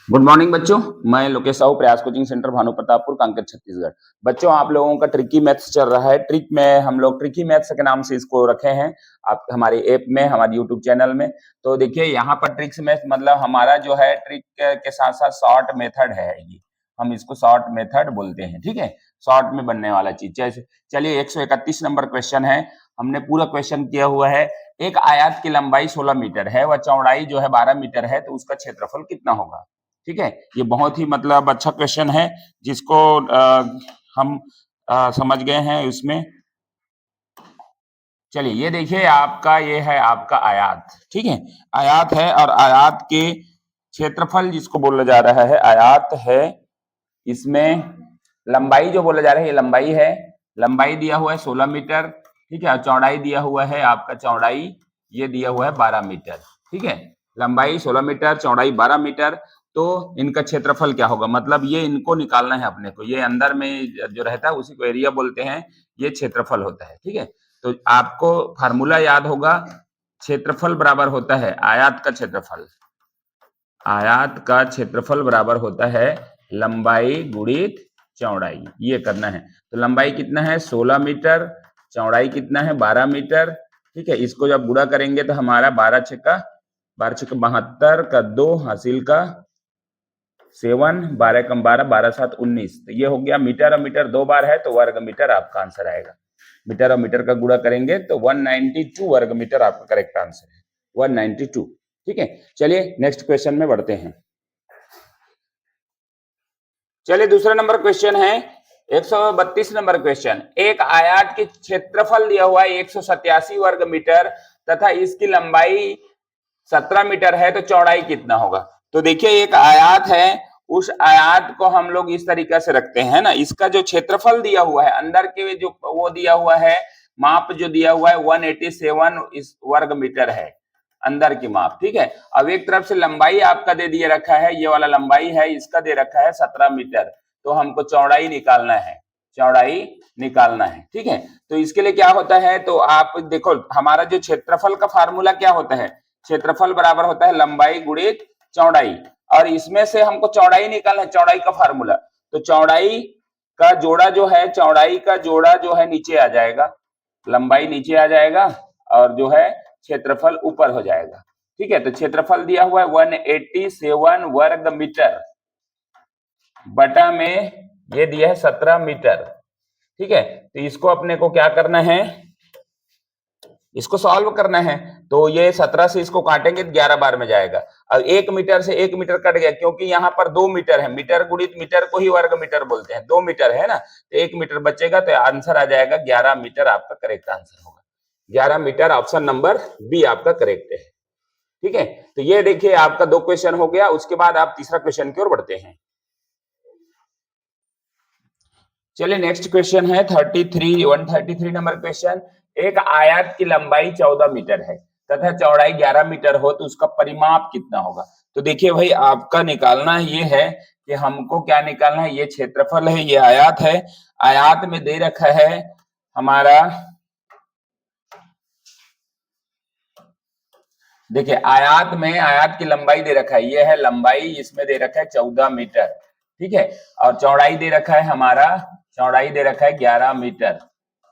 Good morning बच्चों। मैं लोकेश साहू, प्रयास कोचिंग सेंटर, भानु प्रतापपुर, कांकेर, छत्तीसगढ़। बच्चों, आप लोगों का ट्रिकी मैथ्स चल रहा है। ट्रिक में हम लोग ट्रिकी मैथ्स के नाम से इसको रखे हैं आप हमारे ऐप में, हमारे यूट्यूब चैनल में। तो देखिए, यहाँ पर ट्रिक्स मैथ्स मतलब हमारा जो है ट्रिक के साथ साथ शॉर्ट मेथड है। ये हम इसको शॉर्ट मेथड बोलते हैं, ठीक है। शॉर्ट में बनने वाला चीज। जैसे चलिए 131 नंबर क्वेश्चन है। हमने पूरा क्वेश्चन किया हुआ है। एक आयत की लंबाई 16 मीटर है, वह चौड़ाई जो है 12 मीटर है, तो उसका क्षेत्रफल कितना होगा? ठीक है। ये बहुत ही मतलब अच्छा क्वेश्चन है, जिसको हम समझ गए हैं इसमें। चलिए ये देखिए, आपका ये है आपका आयात, ठीक है। आयात है और आयात के क्षेत्रफल जिसको बोला जा रहा है आयात है। इसमें लंबाई जो बोला जा रहा है ये लंबाई है। लंबाई दिया हुआ है 16 मीटर, ठीक है। और चौड़ाई दिया हुआ है आपका, चौड़ाई ये दिया हुआ है 12 मीटर, ठीक है। लंबाई 16 मीटर, चौड़ाई 12 मीटर। तो इनका क्षेत्रफल क्या होगा? मतलब ये इनको निकालना है अपने को। ये अंदर में जो रहता है उसी को एरिया बोलते हैं, ये क्षेत्रफल होता है, ठीक है। तो आपको फार्मूला याद होगा, क्षेत्रफल बराबर होता है आयत का क्षेत्रफल। आयत का क्षेत्रफल बराबर होता है लंबाई गुणित चौड़ाई। ये करना है। तो लंबाई कितना है? 16 मीटर। चौड़ाई कितना है? 12 मीटर, ठीक है। इसको जब गुणा करेंगे तो हमारा 12 छक्का 72 का 2 हासिल का 7, 12 कम 12, 12 7 19। तो ये हो गया मीटर। और मीटर 2 बार है तो वर्ग मीटर आपका आंसर आएगा। मीटर और मीटर का गुणा करेंगे तो 192 वर्ग मीटर आपका करेक्ट आंसर है, 192, ठीक है। चलिए नेक्स्ट क्वेश्चन में बढ़ते हैं। चलिए दूसरा नंबर क्वेश्चन है 132 नंबर क्वेश्चन। एक आयत के क्षेत्रफल दिया हुआ है 187 वर्ग मीटर तथा इसकी लंबाई 17 मीटर है, तो चौड़ाई कितना होगा? तो देखिए, एक आयत है, उस आयत को हम लोग इस तरीके से रखते हैं ना। इसका जो क्षेत्रफल दिया हुआ है अंदर के जो वो दिया हुआ है, माप जो दिया हुआ है 187 इस वर्ग मीटर है, अंदर की माप, ठीक है। अब एक तरफ से लंबाई आपका दे दिया रखा है, ये वाला लंबाई है, इसका दे रखा है 17 मीटर। तो हमको चौड़ाई निकालना है, चौड़ाई निकालना है, ठीक है। तो इसके लिए क्या होता है, तो आप देखो हमारा जो क्षेत्रफल का फार्मूला क्या होता है, क्षेत्रफल बराबर होता है लंबाई गुणित चौड़ाई। और इसमें से हमको चौड़ाई निकालना है, चौड़ाई का फार्मूला। तो चौड़ाई का जोड़ा जो है, चौड़ाई का जोड़ा जो है नीचे आ जाएगा, लंबाई नीचे आ जाएगा और जो है क्षेत्रफल ऊपर हो जाएगा, ठीक है। तो क्षेत्रफल दिया हुआ है 187 वर्ग मीटर बटा में ये दिया है 17 मीटर, ठीक है। तो इसको अपने को क्या करना है, इसको सॉल्व करना है। तो ये 17 से इसको काटेंगे तो 11 बार में जाएगा। अब 1 मीटर से 1 मीटर कट गया, क्योंकि यहाँ पर 2 मीटर है। मीटर गुणित मीटर को ही वर्ग मीटर बोलते हैं। 2 मीटर है ना, तो 1 मीटर बचेगा, तो आंसर आ जाएगा 11 मीटर आपका करेक्ट आंसर होगा। 11 मीटर, ऑप्शन नंबर बी आपका करेक्ट है, ठीक है। तो ये देखिए आपका 2 क्वेश्चन हो गया। उसके बाद आप तीसरा क्वेश्चन की ओर बढ़ते हैं। चलिए नेक्स्ट क्वेश्चन है 133 नंबर क्वेश्चन। एक आयत की लंबाई 14 मीटर है तथा चौड़ाई 11 मीटर हो, तो उसका परिमाप कितना होगा? तो देखिए भाई, आपका निकालना ये है कि हमको क्या निकालना है, ये क्षेत्रफल है, ये आयत है। आयत में दे रखा है हमारा, देखिए आयत में आयत की लंबाई दे रखा है, ये है लंबाई, इसमें दे रखा है 14 मीटर, ठीक है। और चौड़ाई दे रखा है हमारा, चौड़ाई दे रखा है 11 मीटर,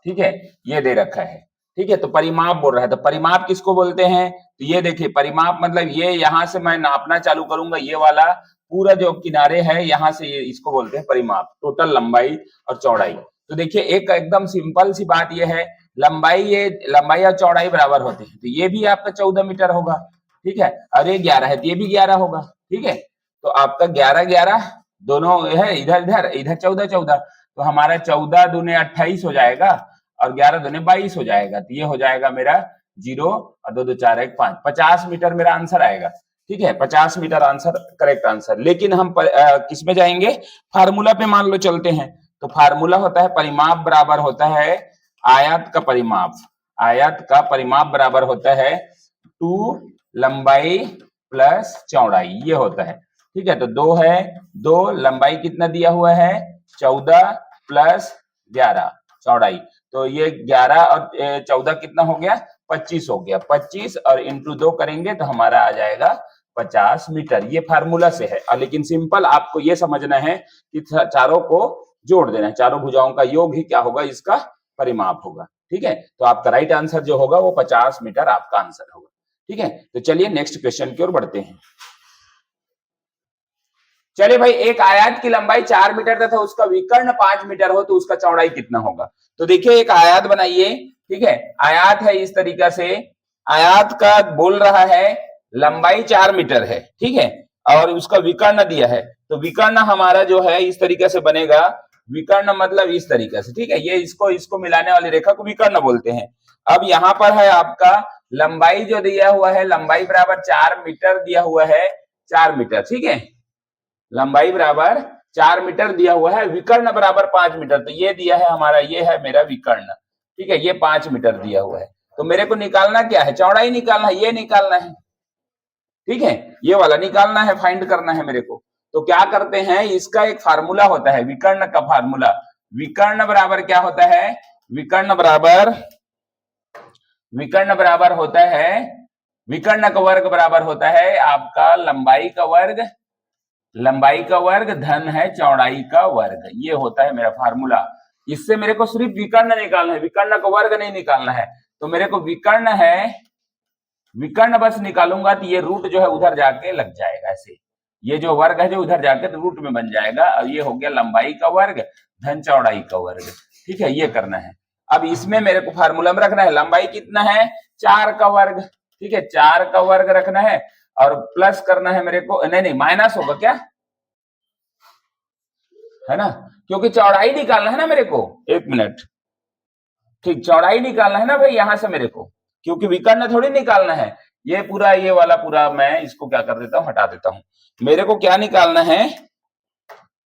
ठीक है। ये दे रखा है, ठीक है। तो परिमाप बोल रहा है, तो परिमाप किसको बोलते हैं? तो ये देखिए परिमाप मतलब ये, यहां से मैं नापना चालू करूंगा, ये वाला पूरा जो किनारे है यहाँ से, ये इसको बोलते हैं परिमाप, टोटल लंबाई और चौड़ाई। तो देखिए एक एकदम सिंपल सी बात ये है, लंबाई, ये लंबाई और चौड़ाई बराबर होते हैं, तो ये भी आपका 14 मीटर होगा, ठीक है। और ये 11 है तो ये भी 11 होगा, ठीक है। तो आपका 11 11 दोनों है, इधर इधर इधर 14 14, तो हमारा 14 दूने 28 हो जाएगा और 11 दूने 22 हो जाएगा। तो ये हो जाएगा मेरा 0 और 2 2 4 1 5, 50 मीटर मेरा आंसर आएगा, ठीक है। 50 मीटर आंसर करेक्ट आंसर। लेकिन हम किस में जाएंगे, फार्मूला पे मान लो चलते हैं। तो फार्मूला होता है परिमाप बराबर होता है आयत का परिमाप। आयत का परिमाप बराबर होता है 2 लंबाई प्लस चौड़ाई, ये होता है, ठीक है। तो 2 है, 2 लंबाई कितना दिया हुआ है 14 प्लस 11 चौड़ाई, तो ये 11 और 14 कितना हो गया 25 हो गया। 25 और इंटू 2 करेंगे तो हमारा आ जाएगा 50 मीटर। ये फार्मूला से है, लेकिन सिंपल आपको ये समझना है कि चारों को जोड़ देना है, चारों भुजाओं का योग ही क्या होगा, इसका परिमाप होगा। ठीक है, तो आपका राइट आंसर जो होगा वो 50 मीटर आपका आंसर होगा। ठीक है, तो चलिए नेक्स्ट क्वेश्चन की ओर बढ़ते हैं। चलिए भाई, एक आयत की लंबाई 4 मीटर तथा उसका विकर्ण 5 मीटर हो तो उसका चौड़ाई कितना होगा। तो देखिए, एक आयत बनाइए। ठीक है, आयत है इस तरीका से, आयत का बोल रहा है लंबाई 4 मीटर है। ठीक है, और उसका विकर्ण दिया है, तो विकर्ण हमारा जो है इस तरीके से बनेगा। विकर्ण मतलब इस तरीके से। ठीक है, ये इसको मिलाने वाली रेखा को विकर्ण बोलते हैं। अब यहाँ पर है आपका लंबाई जो दिया हुआ है, लंबाई बराबर 4 मीटर दिया हुआ है, 4 मीटर। ठीक है, लंबाई बराबर 4 मीटर दिया हुआ है, विकर्ण बराबर 5 मीटर। तो ये दिया है हमारा, ये है मेरा विकर्ण। ठीक है, ये 5 मीटर दिया हुआ है, तो मेरे को निकालना क्या है, चौड़ाई निकालना है, ये निकालना है। ठीक है, ये वाला निकालना है, फाइंड करना है मेरे को। तो क्या करते हैं, इसका एक फार्मूला होता है, विकर्ण का फार्मूला। विकर्ण बराबर क्या होता है, विकर्ण बराबर होता है, विकर्ण का वर्ग बराबर होता है आपका लंबाई का वर्ग धन है चौड़ाई का वर्ग। ये होता है मेरा फार्मूला। इससे मेरे को सिर्फ विकर्ण निकालना है, विकर्ण का वर्ग नहीं निकालना है। तो मेरे को विकर्ण बस निकालूंगा तो ये रूट जो है उधर जाके लग जाएगा ऐसे, ये जो वर्ग है जो उधर जाके तो रूट में बन जाएगा, और ये हो गया लंबाई का वर्ग धन चौड़ाई का वर्ग। ठीक है, ये करना है। अब इसमें मेरे को फार्मूला में रखना है, लंबाई कितना है, 4 का वर्ग। ठीक है, 4 का वर्ग रखना है, और प्लस करना है मेरे को, नहीं माइनस होगा क्या, है ना, क्योंकि चौड़ाई निकालना है ना मेरे को। एक मिनट, ठीक, चौड़ाई निकालना है ना भाई यहां से मेरे को, क्योंकि विकर्ण थोड़ी निकालना है। ये पूरा, ये वाला पूरा मैं इसको क्या कर देता हूं, हटा देता हूं। मेरे को क्या निकालना है,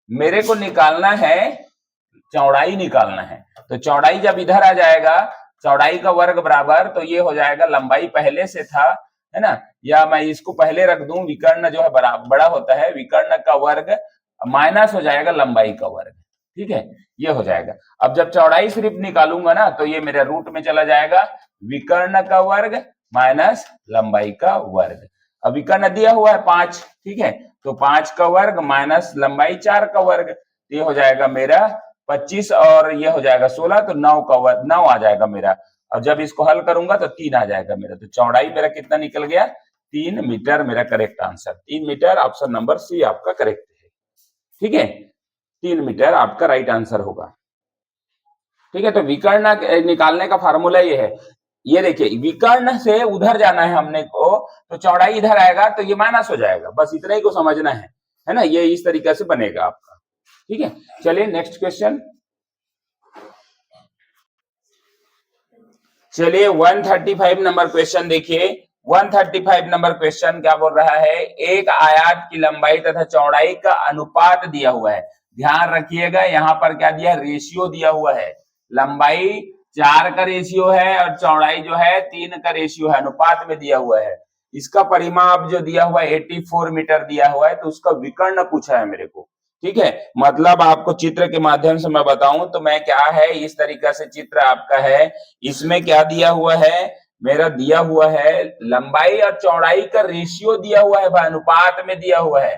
मेरे को निकालना है चौड़ाई निकालना है। तो चौड़ाई जब इधर आ जाएगा, चौड़ाई का वर्ग बराबर, तो ये हो जाएगा, लंबाई पहले से था, है ना, या मैं इसको पहले रख दूं, विकर्ण जो है बड़ा होता है, विकर्ण का वर्ग माइनस हो जाएगा लंबाई का वर्ग। ठीक है, ये हो जाएगा। अब जब चौड़ाई सिर्फ निकालूंगा ना, तो ये मेरे रूट में चला जाएगा, विकर्ण का वर्ग माइनस लंबाई का वर्ग। अब विकर्ण दिया हुआ है 5, ठीक है, तो 5 का वर्ग माइनस लंबाई 4 का वर्ग, ये हो जाएगा मेरा 25, और ये हो जाएगा 16, तो 9 का वर्ग 9 आ जाएगा मेरा। और जब इसको हल करूंगा तो 3 आ जाएगा मेरा। तो चौड़ाई मेरा कितना निकल गया, 3 मीटर मेरा correct answer. 3 metre, option number C आपका करेक्ट है। ठीक है, 3 मीटर आपका राइट आंसर होगा। ठीक है, तो विकर्ण निकालने का फार्मूला ये है। ये देखिए, विकर्ण से उधर जाना है हमने को, तो चौड़ाई इधर आएगा तो ये माइनस हो जाएगा, बस इतना ही को समझना है ना, ये इस तरीके से बनेगा आपका। ठीक है, चलिए नेक्स्ट क्वेश्चन। चलिए 135 नंबर क्वेश्चन देखिए। 135 नंबर क्वेश्चन क्या बोल रहा है, एक आयत की लंबाई तथा चौड़ाई का अनुपात दिया हुआ है। ध्यान रखिएगा, यहाँ पर क्या दिया, रेशियो दिया हुआ है। लंबाई 4 का रेशियो है और चौड़ाई जो है 3 का रेशियो है, अनुपात में दिया हुआ है। इसका परिमाप जो दिया हुआ है 84 मीटर दिया हुआ है, तो उसका विकर्ण पूछा है मेरे को। ठीक है, मतलब आपको चित्र के माध्यम से मैं बताऊं तो मैं क्या है, इस तरीके से चित्र आपका है। इसमें क्या दिया हुआ है, मेरा दिया हुआ है लंबाई और चौड़ाई का रेशियो दिया हुआ है, अनुपात में दिया हुआ है,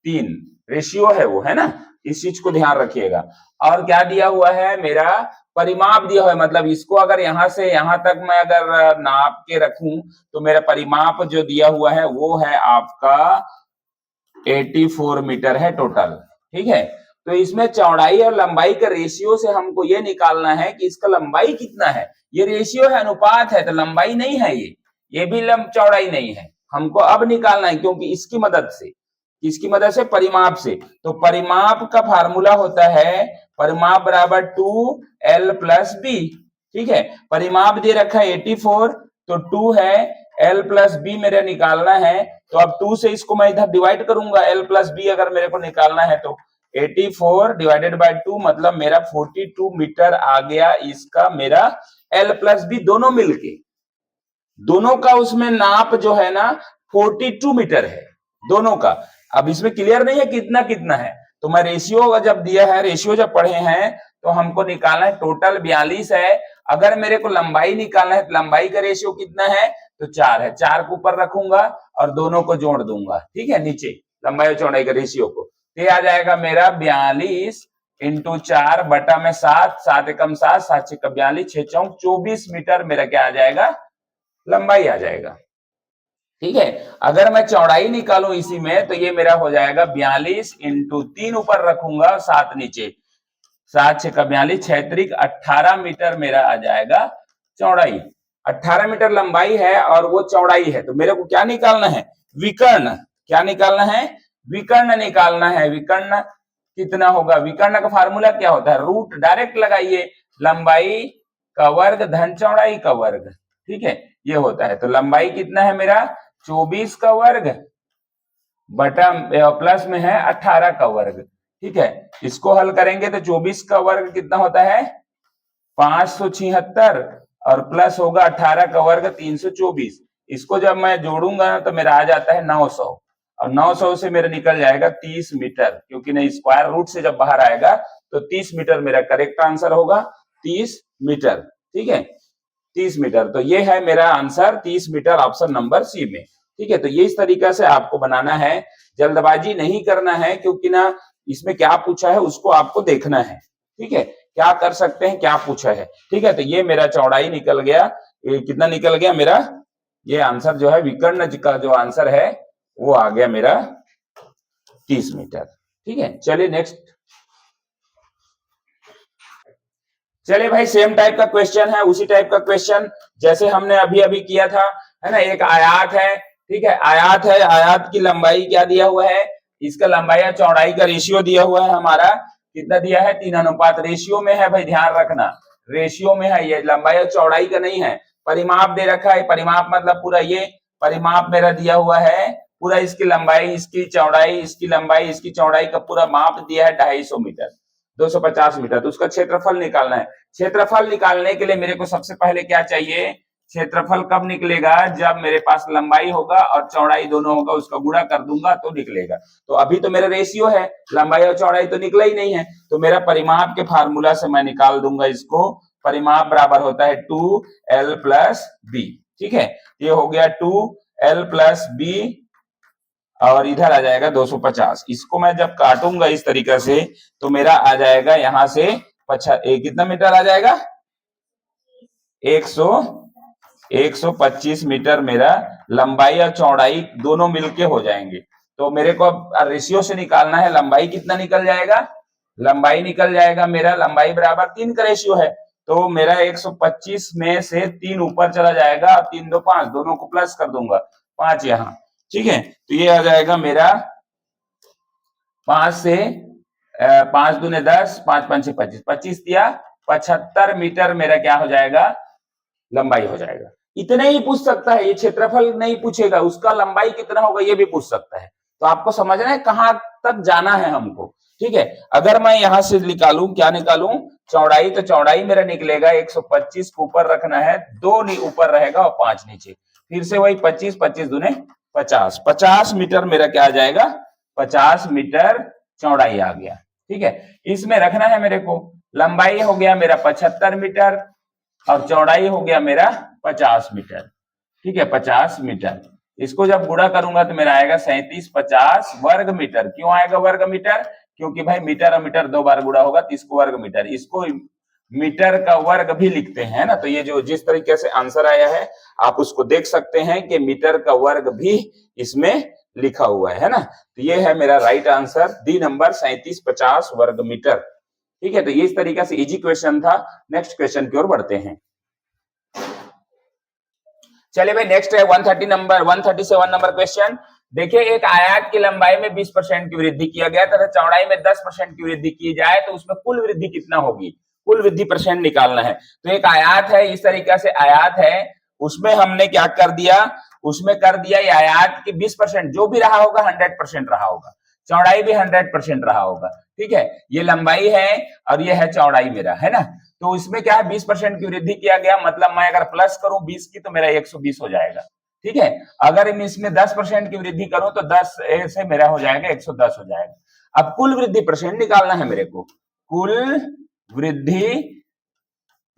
3 रेशियो है वो, है ना, इस चीज को ध्यान रखिएगा। और क्या दिया हुआ है, मेरा परिमाप दिया हुआ है, मतलब इसको अगर यहां से यहां तक मैं अगर नाप के रखूं तो मेरा परिमाप जो दिया हुआ है वो है आपका 84 मीटर है टोटल। ठीक है, तो इसमें चौड़ाई और लंबाई का रेशियो से हमको ये निकालना है कि इसका लंबाई कितना है। ये रेशियो है, अनुपात है, तो लंबाई नहीं है, ये भी चौड़ाई नहीं है। हमको अब निकालना है, क्योंकि इसकी मदद से, किसकी मदद से, परिमाप से। तो परिमाप का फार्मूला होता है, परिमाप बराबर 2l + b। ठीक है, परिमाप दे रखा है 84, तो 2 है, l + b मेरे निकालना है। तो अब 2 से इसको मैं इधर डिवाइड करूंगा, l + b अगर मेरे को निकालना है तो 84 / 2 मतलब मेरा 42 मीटर आ गया। इसका मेरा l + b दोनों मिलके, दोनों का उसमें नाप जो है ना 42 मीटर है दोनों का। अब इसमें क्लियर नहीं है कितना कितना है, तो मैं रेशियो जब दिया है, रेशियो जब पढ़े हैं तो हमको निकालना है, टोटल 42 है। अगर मेरे को लंबाई निकालना है तो लंबाई का रेशियो कितना है, तो 4 है, 4 को ऊपर रखूंगा और दोनों को जोड़ दूंगा, ठीक है, नीचे लंबाई और चौड़ाई का रेशियो को, तो ये आ जाएगा मेरा 42 इंटू 4 बटा में 7, 7 एकम 7, 7 छक्का 42, 6 चौक 24 मीटर मेरा क्या आ जाएगा, लंबाई आ जाएगा। ठीक है, अगर मैं चौड़ाई निकालूं इसी में तो ये मेरा हो जाएगा 42 इंटू 3 ऊपर रखूंगा 7 नीचे, 7 छक्का 42, 6 त्रिक 18 मीटर मेरा आ जाएगा चौड़ाई। 18 मीटर लंबाई है और वो चौड़ाई है, तो मेरे को क्या निकालना है, विकर्ण। क्या निकालना है, विकर्ण निकालना है। विकर्ण कितना होगा, विकर्ण का फार्मूला क्या होता है, रूट डायरेक्ट लगाइए, लंबाई का वर्ग धन चौड़ाई का वर्ग, ठीक है, ये होता है। तो लंबाई कितना है मेरा 24 का वर्ग बटा प्लस में है 18 का वर्ग, ठीक है। इसको हल करेंगे तो 24 का वर्ग कितना होता है 576 और प्लस होगा 18 का वर्ग 324। इसको जब मैं जोड़ूंगा तो मेरा आ जाता है 900 और 900 से मेरा निकल जाएगा 30 मीटर, क्योंकि नहीं स्क्वायर रूट से जब बाहर आएगा तो 30 मीटर मेरा करेक्ट आंसर होगा, 30 मीटर, ठीक है, 30 मीटर। तो ये है मेरा answer 30 metre, option number C में, ठीक है। तो ये इस तरीका से आपको बनाना है, जल्दबाजी नहीं करना है, क्योंकि ना इसमें क्या पूछा है उसको आपको देखना है, ठीक है, क्या कर सकते हैं क्या पूछा है, ठीक है। तो ये मेरा चौड़ाई निकल गया, ये कितना निकल गया मेरा, ये आंसर जो है विकर्ण का जो आंसर है वो आ गया मेरा 30 मीटर, ठीक है। चलिए नेक्स्ट, चलिए भाई सेम टाइप का क्वेश्चन है, उसी टाइप का क्वेश्चन जैसे हमने अभी अभी किया था, है ना। एक आयात है, ठीक है, आयात है, आयात की लंबाई क्या दिया हुआ है, इसका लंबाई और चौड़ाई का रेशियो दिया हुआ है हमारा, कितना दिया है 3 अनुपात, रेशियो में है भाई, ध्यान रखना रेशियो में है, ये लंबाई और चौड़ाई का नहीं है। परिमाप दे रखा है, परिमाप मतलब पूरा ये परिमाप मेरा दिया हुआ है, पूरा इसकी लंबाई, इसकी चौड़ाई, इसकी लंबाई, इसकी चौड़ाई का पूरा माप दिया है 250 मीटर, 250 मीटर। तो उसका क्षेत्रफल निकालना है। क्षेत्रफल निकालने के लिए मेरे को सबसे पहले क्या चाहिए, क्षेत्रफल कब निकलेगा, जब मेरे पास लंबाई होगा और चौड़ाई दोनों होगा, उसका गुणा कर दूंगा तो निकलेगा। तो अभी तो मेरा रेशियो है, लंबाई और चौड़ाई तो निकला ही नहीं है, तो मेरा परिमाप के फार्मूला से मैं निकाल दूंगा इसको। परिमाप बराबर होता है 2l प्लस बी, ठीक है, ये हो गया 2l प्लस बी और इधर आ जाएगा 250। इसको मैं जब काटूंगा इस तरीके से तो मेरा आ जाएगा यहां से कितना मीटर आ जाएगा 125 मीटर मेरा लंबाई और चौड़ाई दोनों मिलके हो जाएंगे। तो मेरे को अब रेशियो से निकालना है, लंबाई कितना निकल जाएगा, लंबाई निकल जाएगा मेरा, लंबाई बराबर 3 का रेशियो है, तो मेरा 125 में से 3 ऊपर चला जाएगा, 3 2 5, दोनों को प्लस कर दूंगा, 5 यहाँ, ठीक है। तो ये आ जाएगा मेरा 5 से 5 दूने 10, 5 5 25, 25 दिया 75 मीटर मेरा क्या हो जाएगा, लंबाई हो जाएगा। इतना ही पूछ सकता है, ये क्षेत्रफल नहीं पूछेगा, उसका लंबाई कितना होगा ये भी पूछ सकता है। तो आपको समझना है कहां तक जाना है हमको, ठीक है। अगर मैं यहां से निकालूं, क्या निकालूं, चौड़ाई, तो चौड़ाई मेरा निकलेगा 125 को ऊपर रखना है, 2 ऊपर रहेगा और 5 नीचे, फिर से वही 25, 25 दूने 50, 50 मीटर मेरा क्या आ जाएगा, 50 मीटर चौड़ाई आ गया, ठीक है। इसमें रखना है मेरे को, लंबाई हो गया मेरा 75 मीटर और चौड़ाई हो गया मेरा 50 मीटर, ठीक है, 50 मीटर। इसको जब गुणा करूंगा तो मेरा आएगा 3750 वर्ग मीटर। क्यों आएगा वर्ग मीटर, क्योंकि भाई मीटर और मीटर 2 बार गुणा होगा तो इसको वर्ग मीटर, इसको मीटर का वर्ग भी लिखते हैं ना। तो ये जो जिस तरीके से आंसर आया है आप उसको देख सकते हैं कि मीटर का वर्ग भी इसमें लिखा हुआ है ना। तो ये है मेरा राइट आंसर, डी नंबर 3750 वर्ग मीटर, ठीक है। तो ये इस तरीके से इजी क्वेश्चन था। नेक्स्ट क्वेश्चन की ओर बढ़ते हैं। चलिए भाई नेक्स्ट है 137 नंबर क्वेश्चन। देखिए एक आयत की लंबाई में 20% की वृद्धि किया गया तथा चौड़ाई में 10% की वृद्धि की जाए तो उसमें कुल वृद्धि कितना होगी, कुल वृद्धि परसेंट निकालना है। तो एक आयत है, इस तरीके से आयत है, उसमें हमने क्या कर दिया, उसमें कर दिया ये आयत की 20% जो भी रहा होगा 100% रहा होगा, चौड़ाई भी 100% रहा होगा, ठीक है। ये लंबाई है और ये है चौड़ाई मेरा, है ना। तो इसमें क्या है 20% की वृद्धि किया गया, मतलब मैं अगर प्लस करूं 20 की तो मेरा 120 हो जाएगा, ठीक है। अगर इसमें 10% की वृद्धि करूं तो 10 से मेरा हो जाएगा 110 हो जाएगा। अब कुल वृद्धि परसेंट निकालना है मेरे को, कुल वृद्धि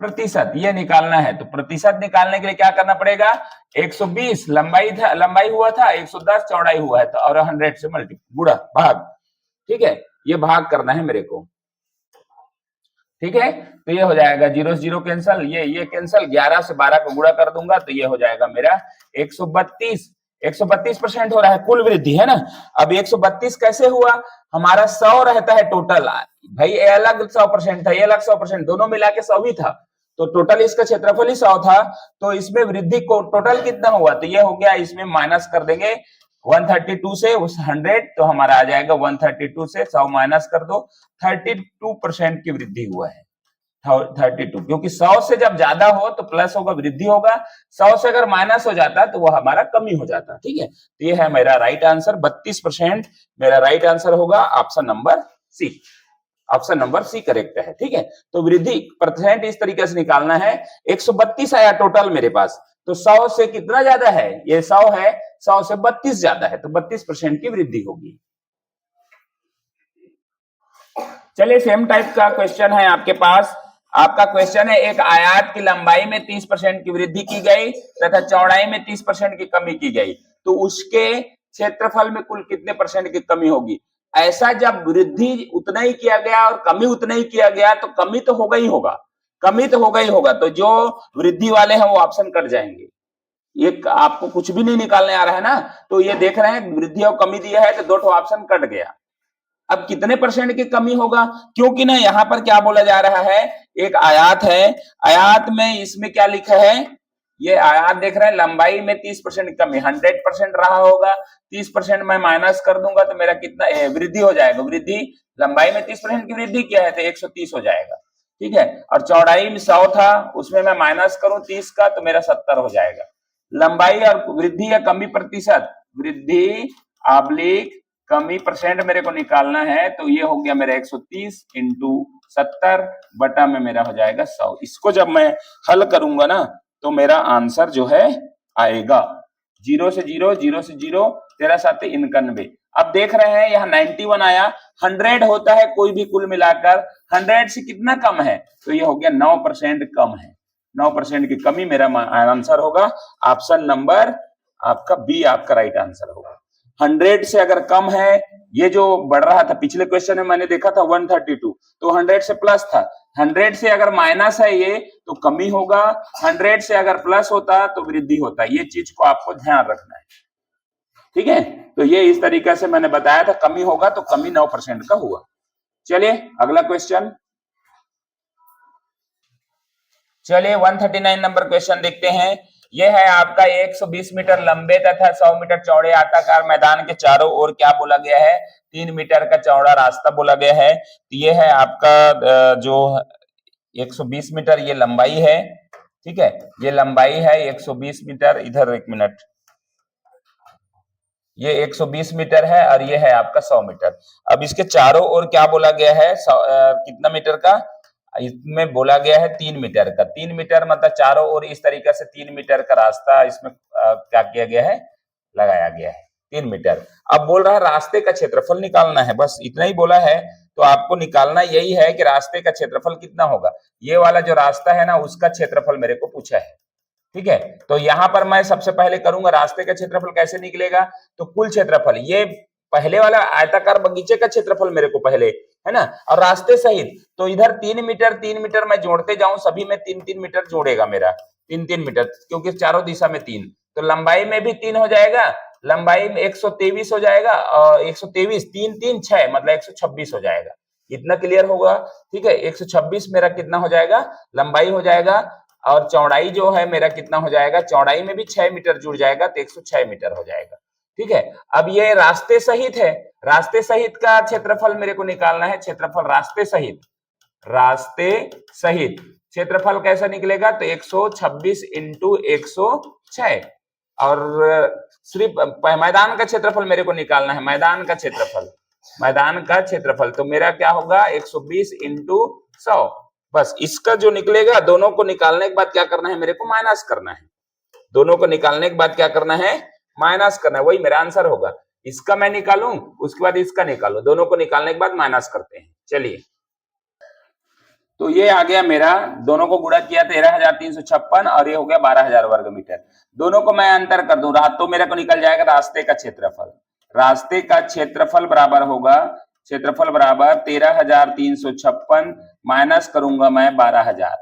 प्रतिशत ये निकालना है। तो प्रतिशत निकालने के लिए क्या करना पड़ेगा, 120 लंबाई हुआ था, 110 चौड़ाई हुआ है, तो और 100 से गुणा भाग, ठीक है, ये भाग करना है मेरे को, ठीक है। तो ये हो जाएगा 0 से 0 कैंसल, ये कैंसल, 11 से 12 को गुणा कर दूंगा तो ये हो जाएगा मेरा 132% हो रहा है, कुल वृद्धि है ना। अब 132 कैसे हुआ, हमारा 100 रहता है टोटल, भाई ये अलग 100% था, ये अलग 100%, दोनों मिला के 100 ही था, तो टोटल इसका क्षेत्रफल ही 100 था, तो इसमें वृद्धि को टोटल कितना हुआ, तो ये हो गया, इसमें माइनस कर देंगे 132 से उस 100, तो हमारा आ जाएगा 132 से 100 माइनस कर दो, 32% की वृद्धि हुआ है, 32, क्योंकि 100 से जब ज्यादा हो तो प्लस होगा, वृद्धि होगा, 100 से अगर माइनस हो जाता तो वो हमारा कमी हो जाता, ठीक है। तो ये है मेरा राइट आंसर, 32% मेरा राइट आंसर होगा, option number C, option number C correct है, ठीक है। तो वृद्धि परसेंट इस तरीके से निकालना है, 132 आया टोटल मेरे पास, तो 100 से कितना ज्यादा है, ये 100 है, 100 से 32 ज्यादा है, तो 32% की वृद्धि होगी। चलिए सेम टाइप का क्वेश्चन है आपके पास, आपका क्वेश्चन है, एक आयत की लंबाई में 30% की वृद्धि की गई तथा चौड़ाई में 30% की कमी की गई, तो उसके क्षेत्रफल में कुल कितने परसेंट की कमी होगी। ऐसा जब वृद्धि उतना ही किया गया और कमी उतना ही किया गया, तो कमी तो होगा ही होगा, कमी तो होगा ही होगा, तो जो वृद्धि वाले हैं वो ऑप्शन कट जाएंगे, ये आपको कुछ भी नहीं निकालने आ रहा है ना, तो ये देख रहे हैं वृद्धि और कमी दिया है, तो दो ठो ऑप्शन कट गया। अब कितने परसेंट की कमी होगा, क्योंकि ना यहाँ पर क्या बोला जा रहा है, एक आयत है, आयत में इसमें क्या लिखा है, ये आयत देख रहे हैं, लंबाई में 30% कमी, 100% रहा होगा, 30% मैं माइनस कर दूंगा तो मेरा कितना वृद्धि हो जाएगा, वृद्धि लंबाई में 30% की वृद्धि क्या है, तो 130 हो जाएगा, ठीक है। और चौड़ाई में 100 था, उसमें मैं माइनस करूं 30 का, तो मेरा 70 हो जाएगा। लंबाई और वृद्धि या कमी प्रतिशत, वृद्धि ऑब्लिक कमी परसेंट मेरे को निकालना है, तो ये हो गया मेरा 130 इंटू 70 बटा में मेरा हो जाएगा 100। इसको जब मैं हल करूंगा ना, तो मेरा आंसर जो है आएगा 0 से 0, 0 से 0, 13 7 91। अब देख रहे हैं यहाँ 91 आया, 100 होता है कोई भी कुल मिलाकर, 100 से कितना कम है, तो ये हो गया 9% कम है, 9% की कमी मेरा आंसर होगा, ऑप्शन नंबर आपका बी आपका राइट आंसर होगा। 100 से अगर कम है, ये जो बढ़ रहा था पिछले क्वेश्चन में मैंने देखा था 132, तो 100 से प्लस था, 100 से अगर माइनस है ये तो कमी होगा, 100 से अगर प्लस होता तो वृद्धि होता, ये चीज को आपको ध्यान रखना है, ठीक है। तो ये इस तरीके से मैंने बताया था, कमी होगा तो कमी 9% का हुआ। चलिए अगला क्वेश्चन, चलिए 139 नंबर क्वेश्चन देखते हैं। यह है आपका 120 मीटर लंबे तथा 100 मीटर चौड़े आयताकार मैदान के चारों ओर क्या बोला गया है, 3 मीटर का चौड़ा रास्ता बोला गया है। तो ये है आपका जो 120 मीटर ये लंबाई है, ठीक है, ये लंबाई है 120 मीटर, इधर एक मिनट, ये 120 मीटर है और ये है आपका 100 मीटर। अब इसके चारों ओर क्या बोला गया है, कितना मीटर का, इसमें बोला गया है 3 मीटर का, 3 मीटर मतलब चारों ओर इस तरीके से 3 मीटर का रास्ता इसमें क्या किया गया है, लगाया गया है 3 मीटर। अब बोल रहा है रास्ते का क्षेत्रफल निकालना है, बस इतना ही बोला है, तो आपको निकालना यही है कि रास्ते का क्षेत्रफल कितना होगा, ये वाला जो रास्ता है ना उसका क्षेत्रफल मेरे को पूछा है, ठीक है। तो यहां पर मैं सबसे पहले करूंगा रास्ते का क्षेत्रफल कैसे निकलेगा, तो कुल क्षेत्रफल, ये पहले वाला आयताकार बगीचे का क्षेत्रफल मेरे को पहले है ना, और रास्ते सहित, तो इधर 3 मीटर मैं जोड़ते जाऊं, सभी में 3 मीटर जोड़ेगा मेरा, 3 मीटर, क्योंकि चारों दिशा में 3, तो लंबाई में भी 3 हो जाएगा, लंबाई में 123 हो जाएगा, और 123 3 3 6 मतलब 126 हो जाएगा, इतना क्लियर होगा, ठीक है। 126 मेरा कितना हो जाएगा, लंबाई हो जाएगा, और चौड़ाई जो है मेरा कितना हो जाएगा, चौड़ाई में भी 6 मीटर जुड़ जाएगा, तो 106 मीटर हो जाएगा, ठीक है। अब ये रास्ते सहित है, रास्ते सहित का क्षेत्रफल मेरे को निकालना है, क्षेत्रफल रास्ते सहित, रास्ते सहित क्षेत्रफल कैसा निकलेगा, तो 126 इंटू 106, और सिर्फ मैदान का क्षेत्रफल मेरे को निकालना है, मैदान का क्षेत्रफल, मैदान का क्षेत्रफल, तो मेरा क्या होगा 120 इंटू 100, बस इसका जो निकलेगा, दोनों को निकालने के बाद क्या करना है, मेरे को माइनस करना है, दोनों को निकालने के बाद क्या करना है, माइनस करना है, वही मेरा आंसर होगा। इसका मैं निकालूं, उसके बाद इसका निकालूं, दोनों को निकालने के बाद माइनस करते हैं। चलिए तो ये आ गया मेरा, दोनों को गुणा किया 13,356 और ये हो गया 12,000 वर्ग मीटर। दोनों को मैं अंतर कर दूं, तो मेरे को निकल जाएगा रास्ते का क्षेत्रफल। रास्ते का क्षेत्रफल बराबर होगा, क्षेत्रफल बराबर 13,356 माइनस करूंगा मैं 12,000।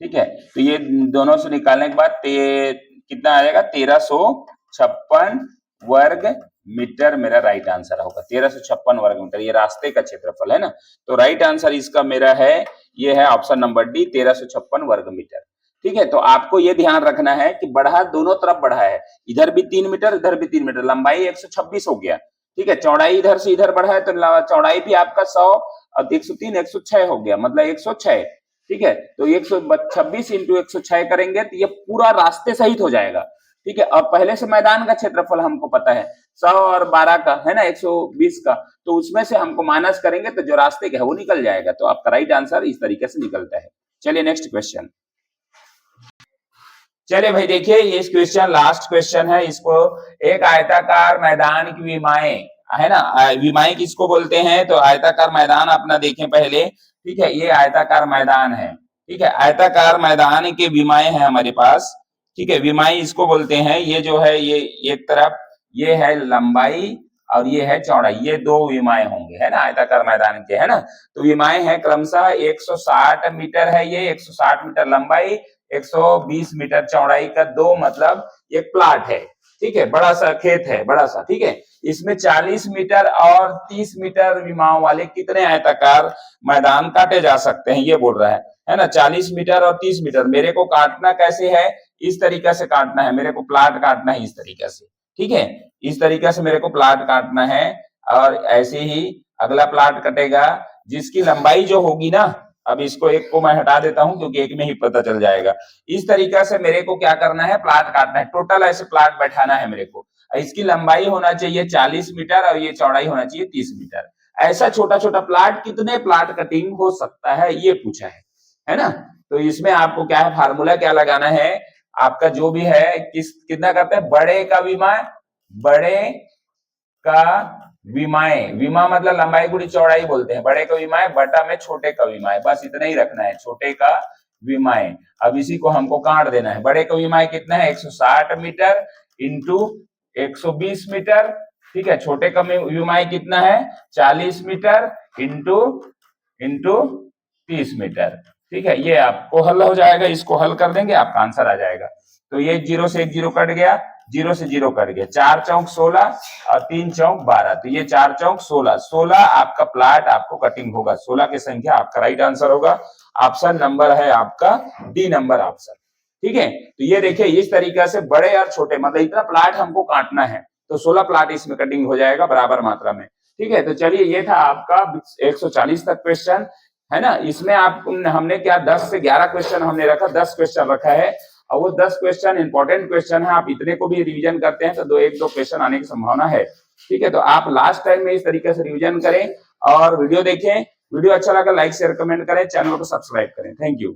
ठीक है, तो ये दोनों से निकालने के बाद कितना आएगा, 1356 वर्ग मीटर मेरा राइट आंसर होगा। 1356 वर्ग मीटर, ये रास्ते का क्षेत्रफल है ना। तो राइट आंसर इसका मेरा है, ये है ऑप्शन नंबर डी, 1356 वर्ग मीटर। ठीक है, तो आपको ये ध्यान रखना है कि बढ़ा दोनों तरफ बढ़ा है, इधर भी 3 मीटर इधर भी 3 मीटर, लंबाई 126 हो गया। ठीक है, चौड़ाई इधर से इधर बढ़ा है तो चौड़ाई भी आपका 100 और 103 106 हो गया, मतलब 106। ठीक है, तो 126 इंटू 106 करेंगे तो ये पूरा रास्ते सहित हो जाएगा। ठीक है, और पहले से मैदान का क्षेत्रफल हमको पता है 100 और 12 का है ना, 120 का, तो उसमें से हमको माइनस करेंगे तो जो रास्ते का है वो निकल जाएगा। तो आपका राइट आंसर इस तरीके से निकलता है। चलिए नेक्स्ट क्वेश्चन। चलिए भाई देखिए, ये क्वेश्चन लास्ट क्वेश्चन है। इसको एक आयताकार मैदान की विमाएं है ना, विमाएं किसको बोलते हैं, तो आयताकार मैदान अपना देखें पहले। ठीक है, ये आयताकार मैदान है। ठीक है, आयताकार मैदान के विमाएं हैं हमारे पास। ठीक है, विमाएं इसको बोलते हैं। ये जो है ये एक तरफ ये है लंबाई और ये है चौड़ाई, ये दो विमाएं होंगे है ना आयताकार मैदान के, है ना। तो विमाएं हैं क्रमशः 160 मीटर है, ये 160 मीटर लंबाई 120 मीटर चौड़ाई का दो, मतलब एक प्लाट है। ठीक है, बड़ा सा खेत है, बड़ा सा। ठीक है, इसमें 40 मीटर और 30 मीटर विमाओं वाले कितने आयताकार मैदान काटे जा सकते हैं, ये बोल रहा है ना। 40 मीटर और 30 मीटर मेरे को काटना कैसे है, इस तरीके से काटना है, मेरे को प्लाट काटना है इस तरीके से। ठीक है, इस तरीके से मेरे को प्लाट काटना है और ऐसे ही अगला प्लाट कटेगा जिसकी लंबाई जो होगी ना, अब इसको एक को मैं हटा देता हूं क्योंकि एक में ही पता चल जाएगा। इस तरीके से मेरे को क्या करना है, प्लाट काटना है, टोटल ऐसे प्लाट बैठाना है मेरे को। इसकी लंबाई होना चाहिए 40 मीटर और ये चौड़ाई होना चाहिए 30 मीटर। ऐसा छोटा छोटा प्लाट कितने प्लाट कटिंग हो सकता है, ये पूछा है ना। तो इसमें आपको क्या है, फार्मूला क्या लगाना है, आपका जो भी है कितना करते हैं, बड़े का विमा, बड़े का विमाएं, विमा मतलब लंबाई गुणी चौड़ाई बोलते हैं, बड़े का विमाएं बटा में छोटे का विमाएं, बस इतना ही रखना है, छोटे का विमाएं। अब इसी को हमको काट देना है। बड़े का विमाएं कितना है, 160 मीटर इंटू 120 मीटर। ठीक है, छोटे का विमाएं कितना है, 40 मीटर इंटू 30 मीटर। ठीक है, ये आपको हल हो जाएगा, इसको हल कर देंगे आपका आंसर आ जाएगा। तो ये 0 से 1 0 कट गया, 0 से 0 कट गया, 4 चौक 16 और 3 चौक 12, तो ये 4 चौक 16, 16 आपका प्लाट आपको कटिंग होगा, 16 की संख्या आपका राइट आंसर होगा। ऑप्शन नंबर है आपका डी नंबर ऑप्शन। ठीक है, तो ये देखिए इस तरीके से बड़े और छोटे, मतलब इतना प्लाट हमको काटना है, तो 16 प्लाट इसमें कटिंग हो जाएगा बराबर मात्रा में। ठीक है, तो चलिए ये था आपका 140 तक क्वेश्चन, है ना। इसमें आप हमने क्या 10 से 11 क्वेश्चन हमने रखा, 10 क्वेश्चन रखा है, और वो 10 क्वेश्चन इंपॉर्टेंट क्वेश्चन है। आप इतने को भी रिवीजन करते हैं तो एक दो क्वेश्चन आने की संभावना है। ठीक है, तो आप लास्ट टाइम में इस तरीके से रिवीजन करें और वीडियो देखें। वीडियो अच्छा लगा लाइक शेयर कमेंट करें, चैनल को सब्सक्राइब करें। Thank you.